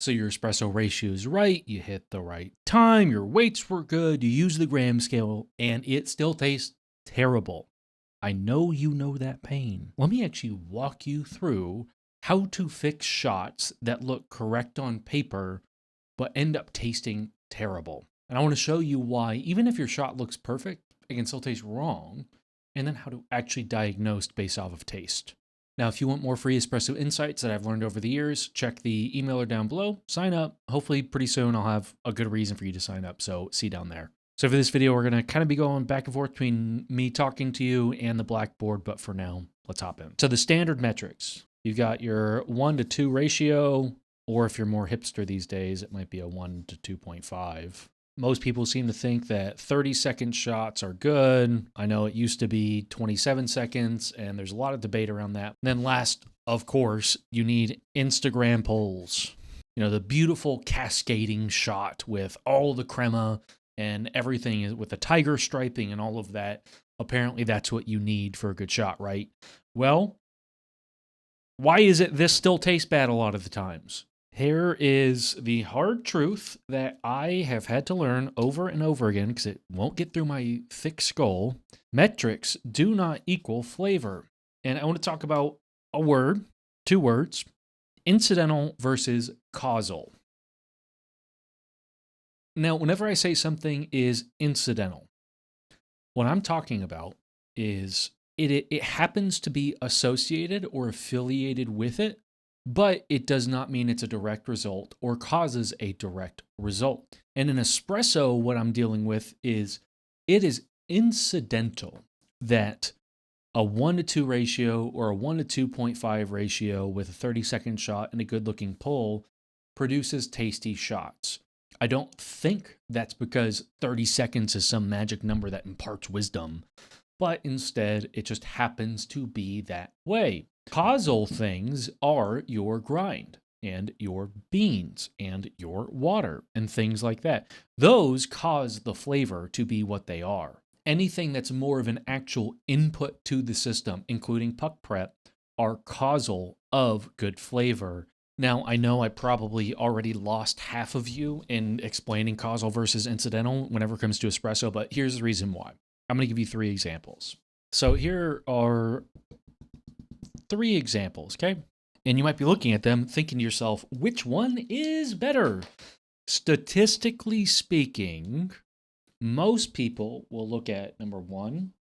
So your espresso ratio is right, you hit the right time, your weights were good, you use the gram scale, and it still tastes terrible. I know you know that pain. Let me actually walk you through how to fix shots that look correct on paper but end up tasting terrible. And I want to show you why, even if your shot looks perfect, it can still taste wrong, and then how to actually diagnose based off of taste. Now, if you want more free espresso insights that I've learned over the years, check the emailer down below, sign up. Hopefully pretty soon I'll have a good reason for you to sign up, so see you down there. So for this video, we're going to kind of be going back and forth between me talking to you and the blackboard, but for now, let's hop in. So the standard metrics, you've got your 1-to-2 ratio, or if you're more hipster these days, it might be a 1-to-2.5. Most people seem to think that 30-second shots are good. I know it used to be 27 seconds, and there's a lot of debate around that. And then last, of course, you need Instagram polls. You know, the beautiful cascading shot with all the crema and everything with the tiger striping and all of that. Apparently, that's what you need for a good shot, right? Well, why is it this still tastes bad a lot of the times? Here is the hard truth that I have had to learn over and over again because it won't get through my thick skull. Metrics do not equal flavor. And I want to talk about a word, 2 words, incidental versus causal. Now, whenever I say something is incidental, what I'm talking about is it happens to be associated or affiliated with it, but it does not mean it's a direct result or causes a direct result. And in espresso, what I'm dealing with is it is incidental that a 1-to-2 ratio or a 1-to-2.5 ratio with a 30-second shot and a good-looking pull produces tasty shots. I don't think that's because 30 seconds is some magic number that imparts wisdom, but instead it just happens to be that way. Causal things are your grind and your beans and your water and things like that. Those cause the flavor to be what they are. Anything that's more of an actual input to the system, including puck prep, are causal of good flavor. Now, I know I probably already lost half of you in explaining causal versus incidental whenever it comes to espresso, but here's the reason why. I'm going to give you 3 examples. So here are 3 examples, okay? And you might be looking at them thinking to yourself, which one is better? Statistically speaking, most people will look at number 1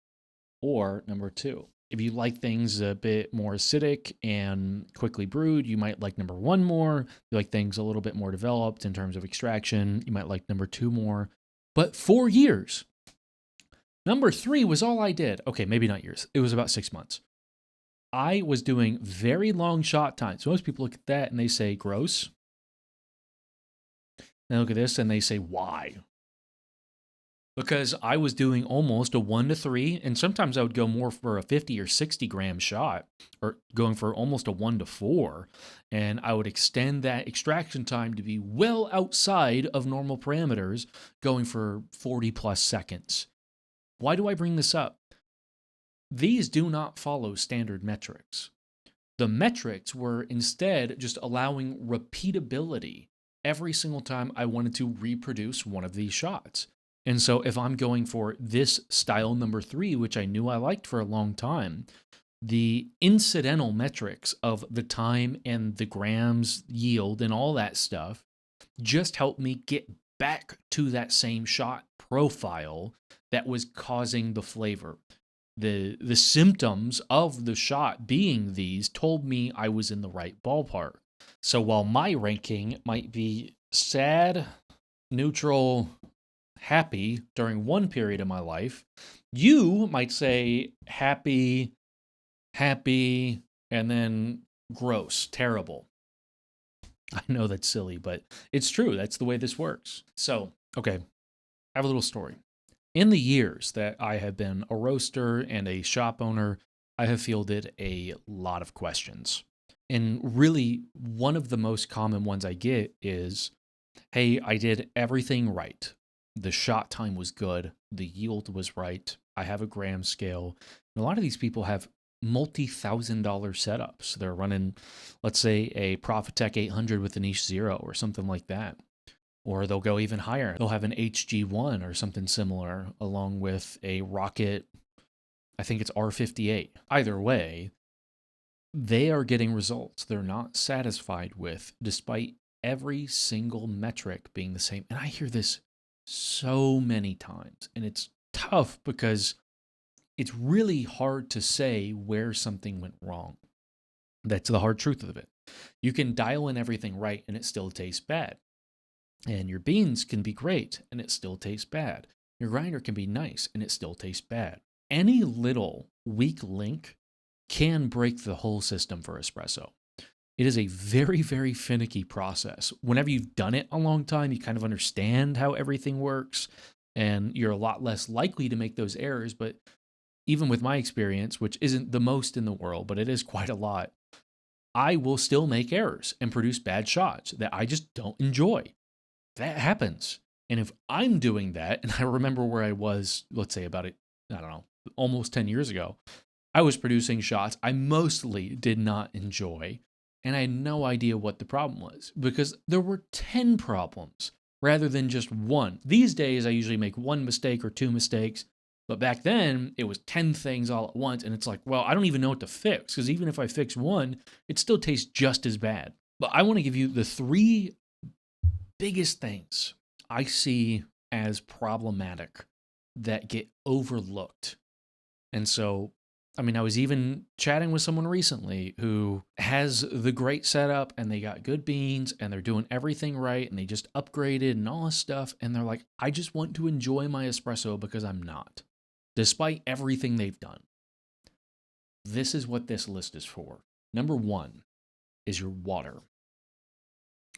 or number 2. If you like things a bit more acidic and quickly brewed, you might like number 1 more. If you like things a little bit more developed in terms of extraction, you might like number 2 more. But for years, number 3 was all I did. Okay, maybe not years. It was about 6 months. I was doing very long shot times. Most people look at that and they say, gross. They look at this and they say, why? Because I was doing almost a 1-to-3, and sometimes I would go more for a 50 or 60 gram shot, or going for almost a 1-to-4, and I would extend that extraction time to be well outside of normal parameters, going for 40 plus seconds. Why do I bring this up? These do not follow standard metrics. The metrics were instead just allowing repeatability every single time I wanted to reproduce one of these shots. And so if I'm going for this style number 3, which I knew I liked for a long time, the incidental metrics of the time and the grams yield and all that stuff just helped me get back to that same shot profile that was causing the flavor. The symptoms of the shot being these told me I was in the right ballpark. So while my ranking might be sad, neutral, happy during one period of my life, you might say happy, and then gross, terrible. I know that's silly, but it's true. That's the way this works. So, okay, I have a little story. In the years that I have been a roaster and a shop owner, I have fielded a lot of questions. And really, one of the most common ones I get is, hey, I did everything right. The shot time was good. The yield was right. I have a gram scale. And a lot of these people have multi-$1,000 setups. They're running, let's say, a Profitec 800 with a niche 0 or something like that. Or they'll go even higher. They'll have an HG1 or something similar along with a Rocket, I think it's R58. Either way, they are getting results they're not satisfied with, despite every single metric being the same. And I hear this so many times, and it's tough because it's really hard to say where something went wrong. That's the hard truth of it. You can dial in everything right and it still tastes bad. And your beans can be great and it still tastes bad. Your grinder can be nice and it still tastes bad. Any little weak link can break the whole system for espresso. It is a very, very finicky process. Whenever you've done it a long time, you kind of understand how everything works and you're a lot less likely to make those errors. But even with my experience, which isn't the most in the world, but it is quite a lot, I will still make errors and produce bad shots that I just don't enjoy. That happens. And if I'm doing that, and I remember where I was, let's say about it, I don't know, almost 10 years ago, I was producing shots I mostly did not enjoy, and I had no idea what the problem was because there were 10 problems rather than just one. These days, I usually make one mistake or two mistakes, but back then, it was 10 things all at once, and it's like, well, I don't even know what to fix because even if I fix one, it still tastes just as bad. But I want to give you the 3 biggest things I see as problematic that get overlooked. And so, I mean, I was even chatting with someone recently who has the great setup and they got good beans and they're doing everything right and they just upgraded and all this stuff. And they're like, I just want to enjoy my espresso because I'm not, despite everything they've done. This is what this list is for. Number 1 is your water.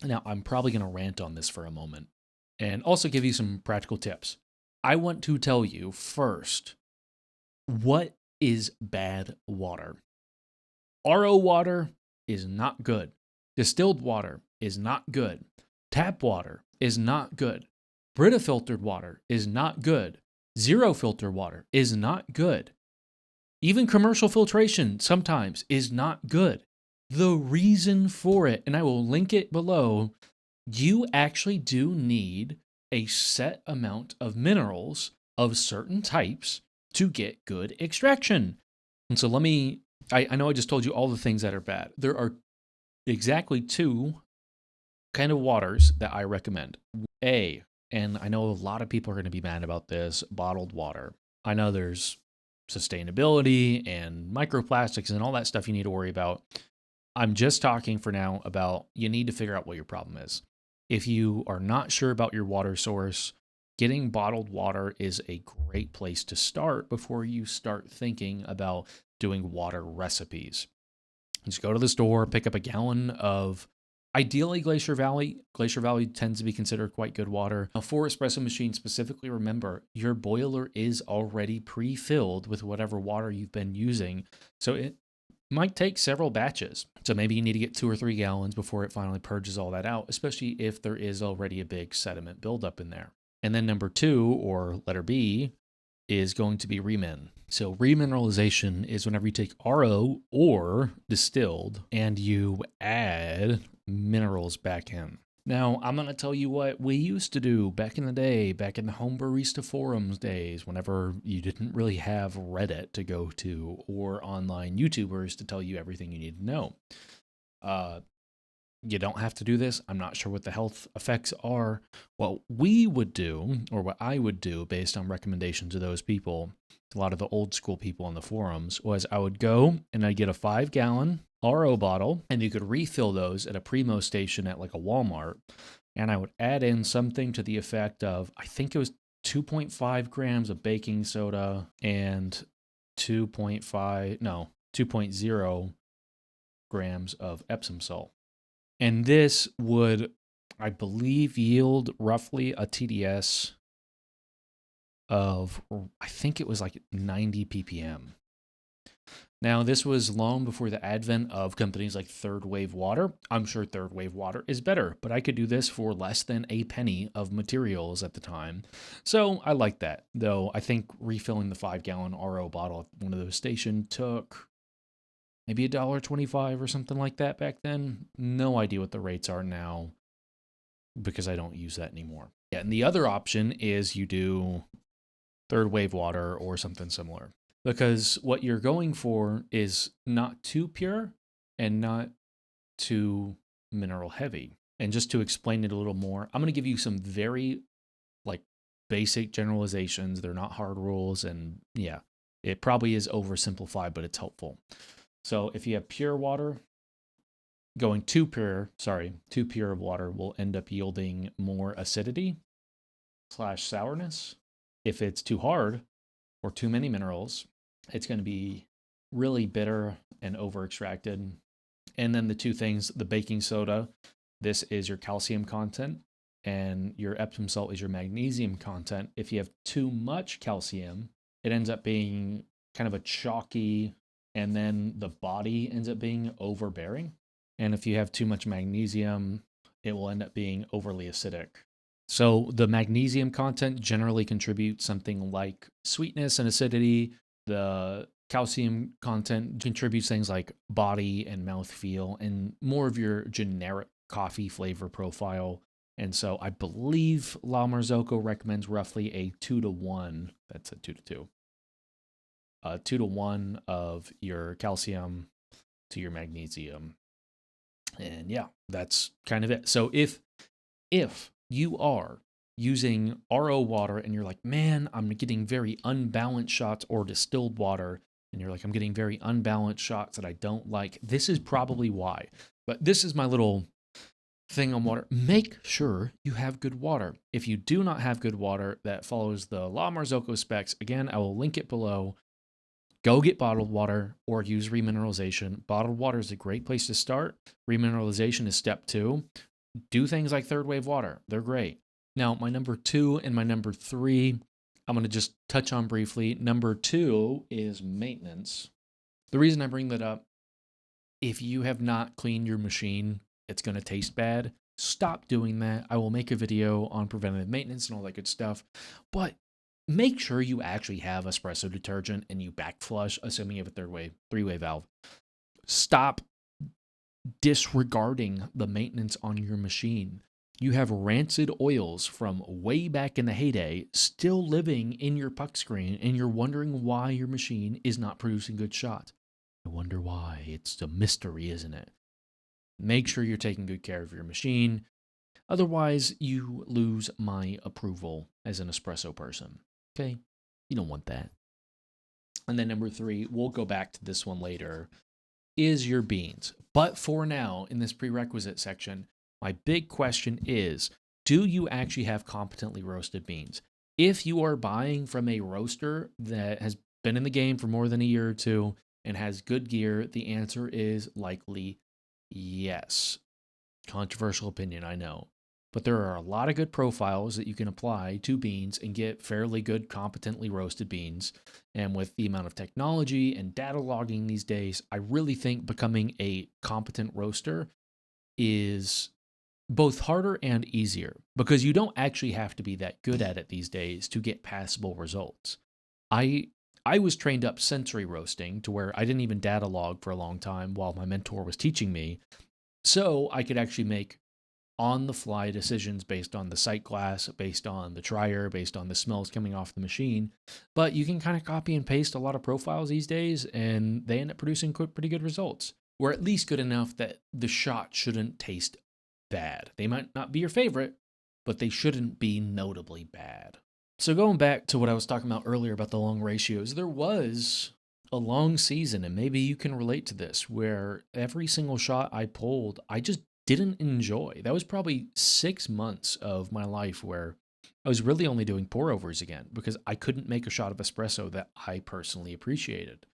Now, I'm probably going to rant on this for a moment and also give you some practical tips. I want to tell you first, what is bad water? RO water is not good. Distilled water is not good. Tap water is not good. Brita filtered water is not good. Zero filter water is not good. Even commercial filtration sometimes is not good. The reason for it, and I will link it below, you actually do need a set amount of minerals of certain types to get good extraction. And so I know I just told you all the things that are bad. There are exactly 2 kind of waters that I recommend. And I know a lot of people are going to be mad about this, bottled water. I know there's sustainability and microplastics and all that stuff you need to worry about. I'm just talking for now about you need to figure out what your problem is. If you are not sure about your water source, getting bottled water is a great place to start before you start thinking about doing water recipes. Just go to the store, pick up a gallon of ideally Glacier Valley. Glacier Valley tends to be considered quite good water. Now, for espresso machines specifically, remember your boiler is already pre-filled with whatever water you've been using. So it might take several batches. So maybe you need to get 2 or 3 gallons before it finally purges all that out, especially if there is already a big sediment buildup in there. And then number 2, or letter B, is going to be remin. So remineralization is whenever you take RO or distilled and you add minerals back in. Now, I'm going to tell you what we used to do back in the day, back in the home barista forums days, whenever you didn't really have Reddit to go to or online YouTubers to tell you everything you need to know. You don't have to do this. I'm not sure what the health effects are. What we would do, or what I would do based on recommendations of those people, a lot of the old school people on the forums, was I would go and I'd get a 5-gallon RO bottle, and you could refill those at a Primo station at like a Walmart. And I would add in something to the effect of, I think it was 2.5 grams of baking soda and 2.0 grams of Epsom salt. And this would, I believe, yield roughly a TDS of, I think it was like 90 ppm. Now, this was long before the advent of companies like Third Wave Water. I'm sure Third Wave Water is better, but I could do this for less than a penny of materials at the time. So I like that, though I think refilling the 5-gallon RO bottle at one of those stations took maybe $1.25 or something like that back then. No idea what the rates are now because I don't use that anymore. Yeah, and the other option is you do third wave water or something similar, because what you're going for is not too pure and not too mineral heavy. And just to explain it a little more, I'm going to give you some very like basic generalizations. They're not hard rules, and yeah, it probably is oversimplified, but it's helpful. So if you have pure water, going too pure of water will end up yielding more acidity / sourness. If it's too hard or too many minerals, it's going to be really bitter and over extracted. And then the two things, the baking soda, this is your calcium content, and your Epsom salt is your magnesium content. If you have too much calcium, it ends up being kind of a chalky, and then the body ends up being overbearing. And if you have too much magnesium, it will end up being overly acidic. So the magnesium content generally contributes something like sweetness and acidity. The calcium content contributes things like body and mouthfeel and more of your generic coffee flavor profile. And so I believe La Marzocco recommends roughly a 2-to-1. That's a 2-to-2. 2-to-1 of your calcium to your magnesium. And yeah, that's kind of it. So if you are using RO water and you're like, man, I'm getting very unbalanced shots, or distilled water, and you're like, I'm getting very unbalanced shots that I don't like, this is probably why. But this is my little thing on water. Make sure you have good water. If you do not have good water that follows the La Marzocco specs, again, I will link it below. Go get bottled water or use remineralization. Bottled water is a great place to start. Remineralization is step 2. Do things like third wave water. They're great. Now, my number 2 and my number 3, I'm going to just touch on briefly. Number 2 is maintenance. The reason I bring that up, if you have not cleaned your machine, it's going to taste bad. Stop doing that. I will make a video on preventative maintenance and all that good stuff. But make sure you actually have espresso detergent and you back flush, assuming you have a three-way valve. Stop disregarding the maintenance on your machine. You have rancid oils from way back in the heyday still living in your puck screen, and you're wondering why your machine is not producing good shots. I wonder why. It's a mystery, isn't it? Make sure you're taking good care of your machine. Otherwise, you lose my approval as an espresso person. Okay? You don't want that. And then number 3, we'll go back to this one later, is your beans. But for now, in this prerequisite section, my big question is, do you actually have competently roasted beans? If you are buying from a roaster that has been in the game for more than a year or two and has good gear, the answer is likely yes. Controversial opinion, I know. But there are a lot of good profiles that you can apply to beans and get fairly good, competently roasted beans. And with the amount of technology and data logging these days, I really think becoming a competent roaster is both harder and easier, because you don't actually have to be that good at it these days to get passable results. I was trained up sensory roasting to where I didn't even data log for a long time while my mentor was teaching me, so I could actually make on-the-fly decisions based on the sight glass, based on the dryer, based on the smells coming off the machine. But you can kind of copy and paste a lot of profiles these days, and they end up producing pretty good results, or at least good enough that the shot shouldn't taste bad. They might not be your favorite, but they shouldn't be notably bad. So going back to what I was talking about earlier about the long ratios, there was a long season, and maybe you can relate to this, where every single shot I pulled, I just didn't enjoy. That was probably 6 months of my life where I was really only doing pour overs again because I couldn't make a shot of espresso that I personally appreciated.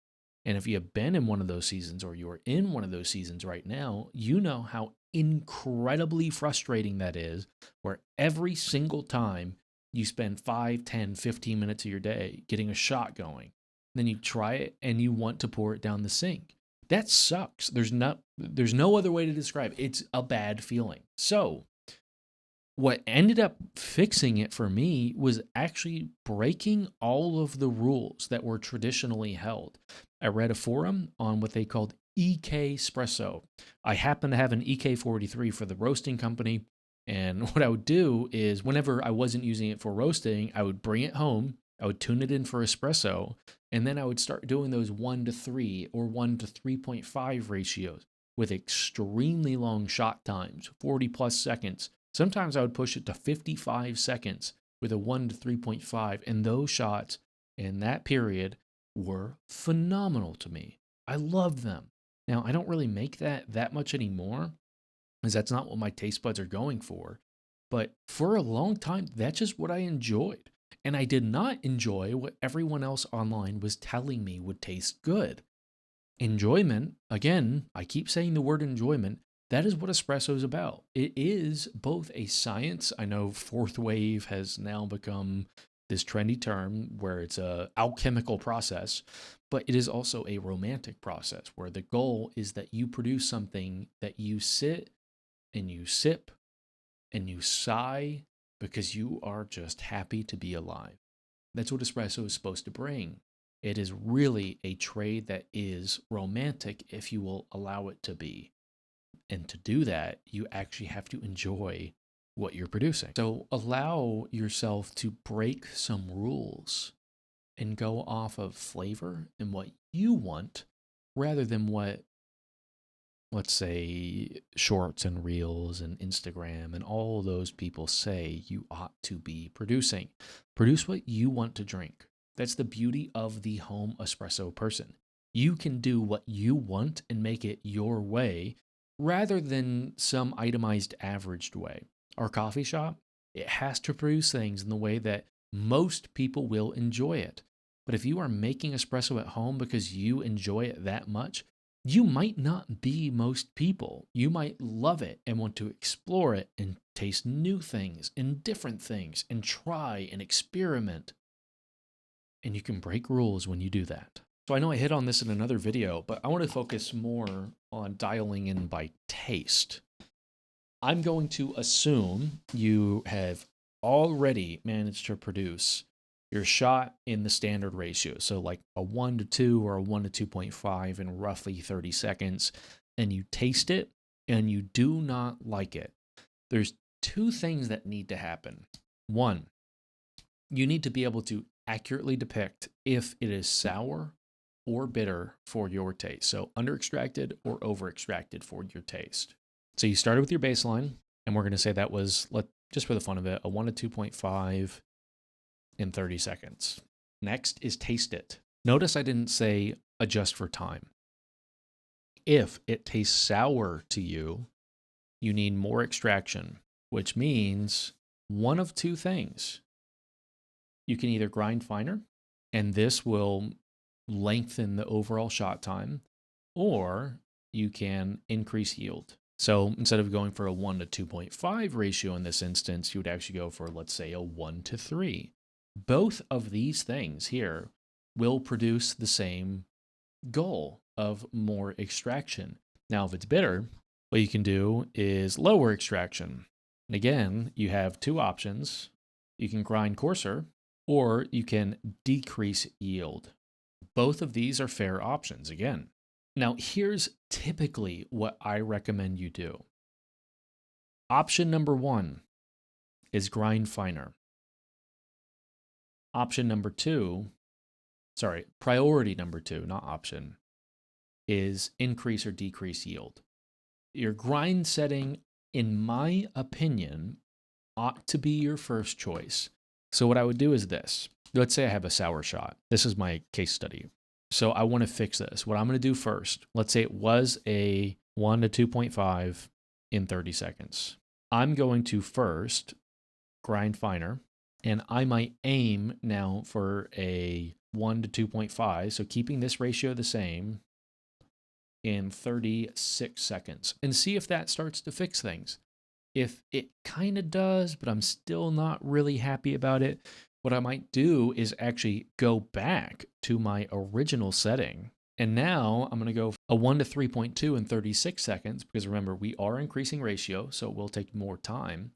And if you have been in one of those seasons, or you are in one of those seasons right now, you know how incredibly frustrating that is, where every single time you spend 5, 10, 15 minutes of your day getting a shot going, then you try it and you want to pour it down the sink. That sucks. There's no other way to describe it. It's a bad feeling. So what ended up fixing it for me was actually breaking all of the rules that were traditionally held. I read a forum on what they called EK Espresso. I happen to have an EK43 for the roasting company. And what I would do is whenever I wasn't using it for roasting, I would bring it home, I would tune it in for espresso, and then I would start doing those 1-3 or 1-3.5 ratios with extremely long shot times, 40 plus seconds. Sometimes I would push it to 55 seconds with a 1-3.5, and those shots in that period were phenomenal to me. I loved them. Now, I don't really make that much anymore, because that's not what my taste buds are going for. But for a long time, that's just what I enjoyed. And I did not enjoy what everyone else online was telling me would taste good. Enjoyment, again, I keep saying the word enjoyment, that is what espresso is about. It is both a science. I know fourth wave has now become this trendy term where it's a alchemical process, but it is also a romantic process where the goal is that you produce something that you sit and you sip and you sigh because you are just happy to be alive. That's what espresso is supposed to bring. It is really a trade that is romantic if you will allow it to be. And to do that, you actually have to enjoy what you're producing. So allow yourself to break some rules and go off of flavor and what you want rather than what, let's say, shorts and reels and Instagram and all those people say you ought to be producing. Produce what you want to drink. That's the beauty of the home espresso person. You can do what you want and make it your way rather than some itemized averaged way. Our coffee shop, it has to produce things in the way that most people will enjoy it. But if you are making espresso at home because you enjoy it that much, you might not be most people. You might love it and want to explore it and taste new things and different things and try and experiment. And you can break rules when you do that. So I know I hit on this in another video, but I want to focus more on dialing in by taste. I'm going to assume you have already managed to produce your shot in the standard ratio. So like a 1-2 or a 1-2.5 in roughly 30 seconds, and you taste it and you do not like it. There's two things that need to happen. One, you need to be able to accurately depict if it is sour or bitter for your taste. So under extracted or over extracted for your taste. So you started with your baseline, and we're going to say that was, just for the fun of it, a 1-2.5 in 30 seconds. Next is taste it. Notice I didn't say adjust for time. If it tastes sour to you, you need more extraction, which means one of two things. You can either grind finer, and this will lengthen the overall shot time, or you can increase yield. So instead of going for a 1-2.5 ratio in this instance, you would actually go for, let's say, a 1-3. Both of these things here will produce the same goal of more extraction. Now, if it's bitter, what you can do is lower extraction. And again, you have two options. You can grind coarser, or you can decrease yield. Both of these are fair options, again. Now, here's typically what I recommend you do. Option number one is grind finer. Option number two, priority number two, not option, is increase or decrease yield. Your grind setting, in my opinion, ought to be your first choice. So what I would do is this. Let's say I have a sour shot. This is my case study. So I want to fix this. What I'm going to do first, let's say it was a 1-2.5 in 30 seconds. I'm going to first grind finer, and I might aim now for a 1-2.5. So keeping this ratio the same in 36 seconds and see if that starts to fix things. If it kind of does, but I'm still not really happy about it, what I might do is actually go back to my original setting. And now I'm going to go a 1-3.2 in 36 seconds, because remember, we are increasing ratio, so it will take more time.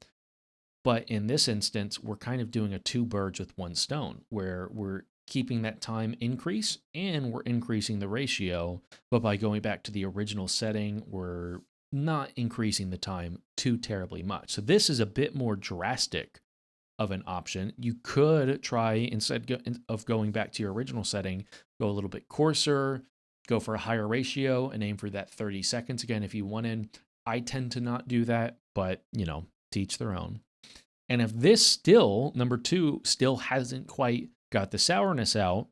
But in this instance, we're kind of doing a two birds with one stone, where we're keeping that time increase, and we're increasing the ratio. But by going back to the original setting, we're not increasing the time too terribly much. So this is a bit more drastic of an option. You could try, instead of going back to your original setting, go a little bit coarser, go for a higher ratio, and aim for that 30 seconds again if you wanted. I tend to not do that, but to each their own. And if this still, number 2, still hasn't quite got the sourness out,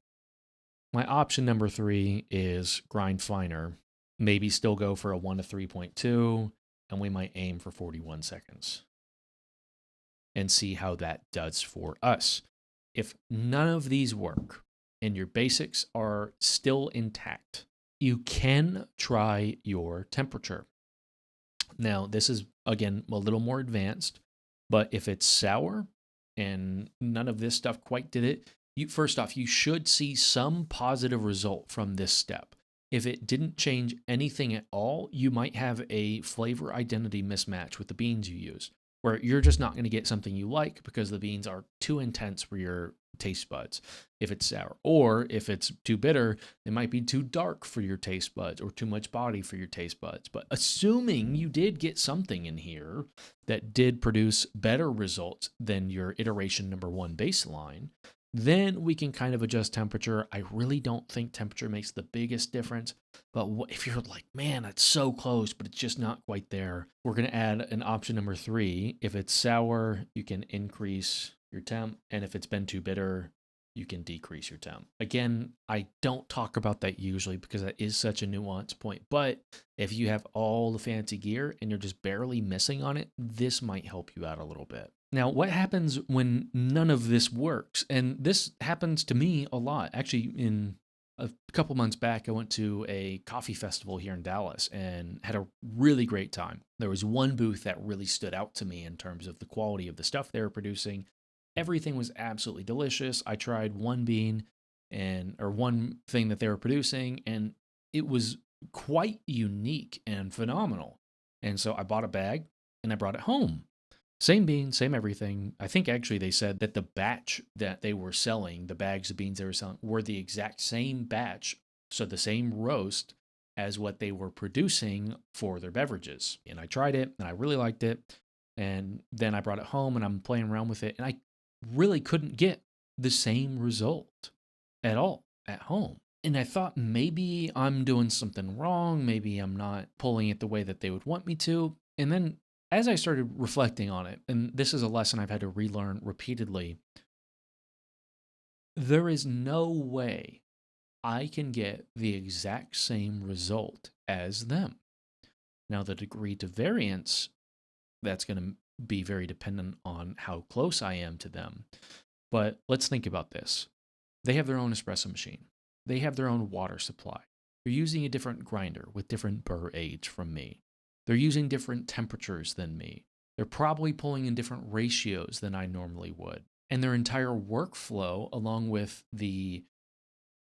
my option number 3 is grind finer. Maybe still go for a 1 to 3.2, and we might aim for 41 seconds and see how that does for us. If none of these work and your basics are still intact, you can try your temperature. Now, this is, again, a little more advanced, but if it's sour and none of this stuff quite did it, first off, you should see some positive result from this step. If it didn't change anything at all, you might have a flavor identity mismatch with the beans you use, where you're just not going to get something you like because the beans are too intense for your taste buds if it's sour. Or if it's too bitter, it might be too dark for your taste buds or too much body for your taste buds. But assuming you did get something in here that did produce better results than your iteration number 1 baseline, then we can kind of adjust temperature. I really don't think temperature makes the biggest difference. But if you're like, man, that's so close, but it's just not quite there, we're going to add an option number 3. If it's sour, you can increase your temp. And if it's been too bitter, you can decrease your temp. Again, I don't talk about that usually because that is such a nuanced point. But if you have all the fancy gear and you're just barely missing on it, this might help you out a little bit. Now, what happens when none of this works? And this happens to me a lot. Actually, in a couple months back, I went to a coffee festival here in Dallas and had a really great time. There was one booth that really stood out to me in terms of the quality of the stuff they were producing. Everything was absolutely delicious. I tried one bean or one thing that they were producing, and it was quite unique and phenomenal. And so I bought a bag and I brought it home. Same bean, same everything. I think actually they said that the batch that they were selling, the bags of beans they were selling, were the exact same batch, so the same roast as what they were producing for their beverages. And I tried it and I really liked it. And then I brought it home and I'm playing around with it, and I really couldn't get the same result at all at home. And I thought maybe I'm doing something wrong. Maybe I'm not pulling it the way that they would want me to. And then as I started reflecting on it, and this is a lesson I've had to relearn repeatedly, there is no way I can get the exact same result as them. Now, the degree to variance, that's going to be very dependent on how close I am to them. But let's think about this. They have their own espresso machine. They have their own water supply. They're using a different grinder with different burr age from me. They're using different temperatures than me. They're probably pulling in different ratios than I normally would. And their entire workflow, along with the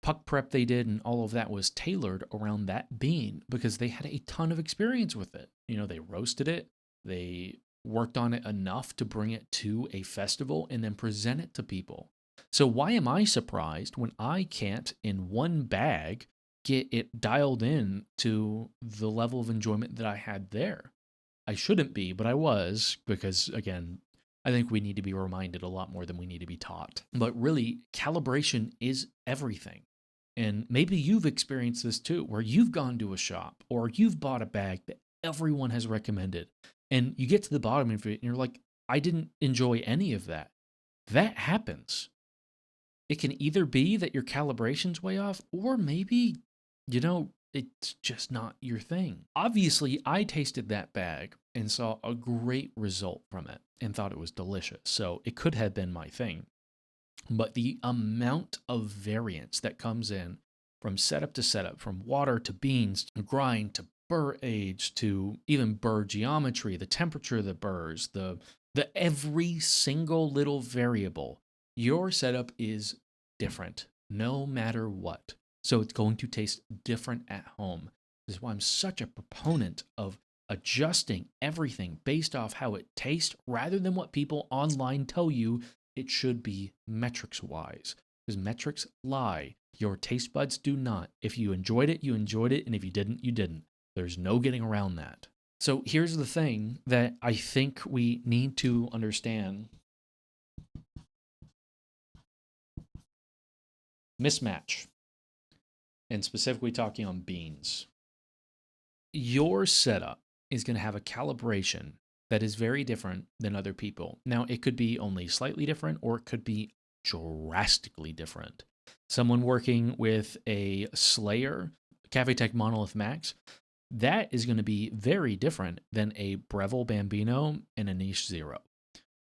puck prep they did and all of that, was tailored around that bean because they had a ton of experience with it. They roasted it. They worked on it enough to bring it to a festival and then present it to people. So why am I surprised when I can't, in one bag, get it dialed in to the level of enjoyment that I had there? I shouldn't be, but I was, because again, I think we need to be reminded a lot more than we need to be taught. But really, calibration is everything. And maybe you've experienced this too, where you've gone to a shop or you've bought a bag that everyone has recommended, and you get to the bottom of it and you're like, I didn't enjoy any of that. That happens. It can either be that your calibration's way off, or maybe, it's just not your thing. Obviously, I tasted that bag and saw a great result from it and thought it was delicious. So it could have been my thing. But the amount of variance that comes in from setup to setup, from water to beans, to grind, to burr age, to even burr geometry, the temperature of the burrs, the every single little variable, your setup is different no matter what. So it's going to taste different at home. This is why I'm such a proponent of adjusting everything based off how it tastes rather than what people online tell you it should be metrics wise. because metrics lie. Your taste buds do not. If you enjoyed it, you enjoyed it, and if you didn't, you didn't. There's no getting around that. So here's the thing that I think we need to understand. Mismatch, and specifically talking on beans. Your setup is going to have a calibration that is very different than other people. Now, it could be only slightly different, or it could be drastically different. Someone working with a Slayer Cavitech Monolith Max, that is going to be very different than a Breville Bambino and a Niche Zero.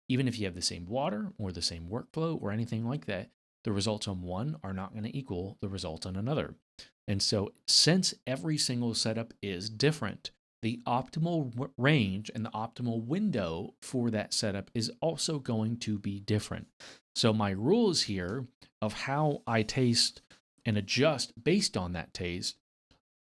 Even if you have the same water or the same workflow or anything like that, the results on one are not going to equal the results on another. And so, since every single setup is different, the optimal range and the optimal window for that setup is also going to be different. So, my rules here of how I taste and adjust based on that taste,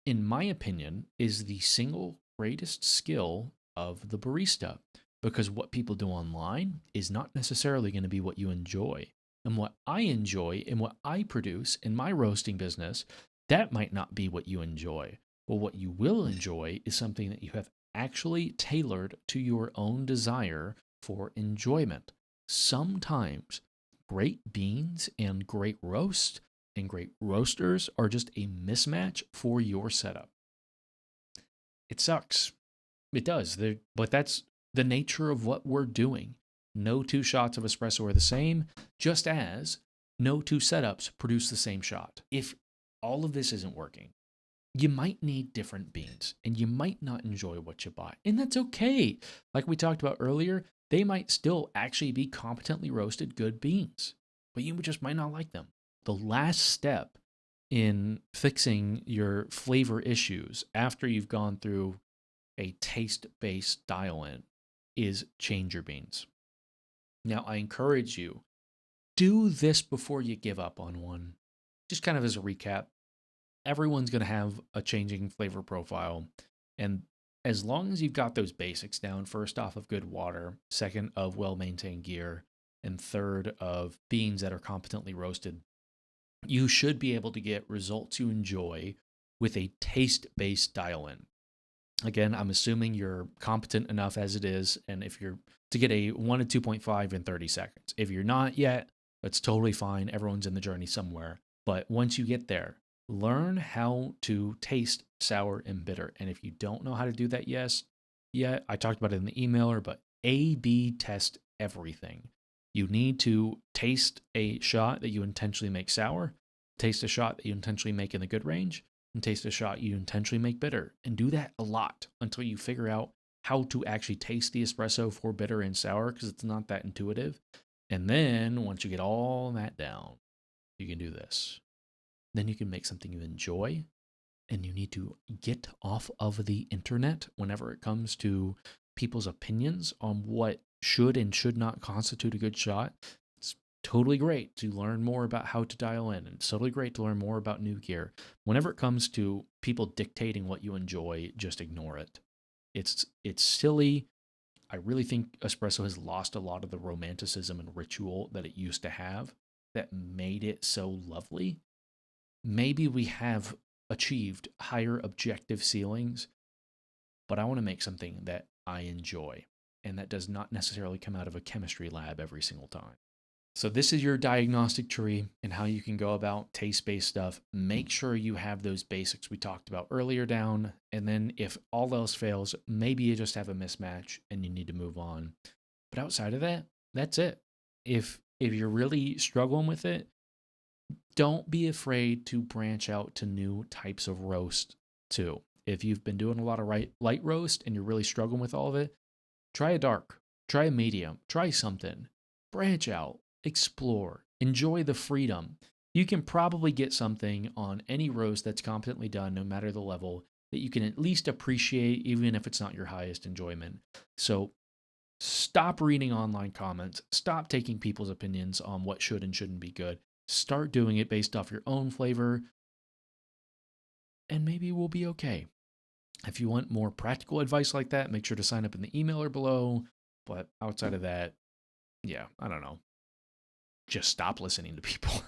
in my opinion, is the single greatest skill of the barista, because what people do online is not necessarily going to be what you enjoy. And what I enjoy and what I produce in my roasting business, that might not be what you enjoy. Well, what you will enjoy is something that you have actually tailored to your own desire for enjoyment. Sometimes great beans and great roast and great roasters are just a mismatch for your setup. It sucks. It does. But that's the nature of what we're doing. No two shots of espresso are the same, just as no two setups produce the same shot. If all of this isn't working, you might need different beans and you might not enjoy what you buy. And that's okay. Like we talked about earlier, they might still actually be competently roasted good beans, but you just might not like them. The last step in fixing your flavor issues after you've gone through a taste-based dial-in is change your beans. Now, I encourage you, do this before you give up on one. Just kind of as a recap, everyone's going to have a changing flavor profile. And as long as you've got those basics down, first off of good water, second of well-maintained gear, and third of beans that are competently roasted, you should be able to get results you enjoy with a taste-based dial-in. Again, I'm assuming you're competent enough as it is, and if you're to get a 1 to 2.5 in 30 seconds. If you're not yet, that's totally fine. Everyone's in the journey somewhere. But once you get there, learn how to taste sour and bitter. And if you don't know how to do that yet, I talked about it in the emailer, but A/B test everything. You need to taste a shot that you intentionally make sour, taste a shot that you intentionally make in the good range, and taste a shot you intentionally make bitter. And do that a lot until you figure out how to actually taste the espresso for bitter and sour, because it's not that intuitive. And then once you get all that down, you can do this. Then you can make something you enjoy, and you need to get off of the internet whenever it comes to people's opinions on what should and should not constitute a good shot. It's totally great to learn more about how to dial in, and it's totally great to learn more about new gear. Whenever it comes to people dictating what you enjoy, just ignore it. It's silly. I really think espresso has lost a lot of the romanticism and ritual that it used to have that made it so lovely. Maybe we have achieved higher objective ceilings, but I want to make something that I enjoy and that does not necessarily come out of a chemistry lab every single time. So this is your diagnostic tree and how you can go about taste-based stuff. Make sure you have those basics we talked about earlier down. And then if all else fails, maybe you just have a mismatch and you need to move on. But outside of that, that's it. If you're really struggling with it, don't be afraid to branch out to new types of roast too. If you've been doing a lot of light roast and you're really struggling with all of it, try a dark, try a medium, try something. Branch out, explore, enjoy the freedom. You can probably get something on any roast that's competently done, no matter the level, that you can at least appreciate, even if it's not your highest enjoyment. So stop reading online comments. Stop taking people's opinions on what should and shouldn't be good. Start doing it based off your own flavor, and maybe we'll be okay. If you want more practical advice like that, make sure to sign up in the emailer below. But outside of that, yeah, I don't know. just stop listening to people.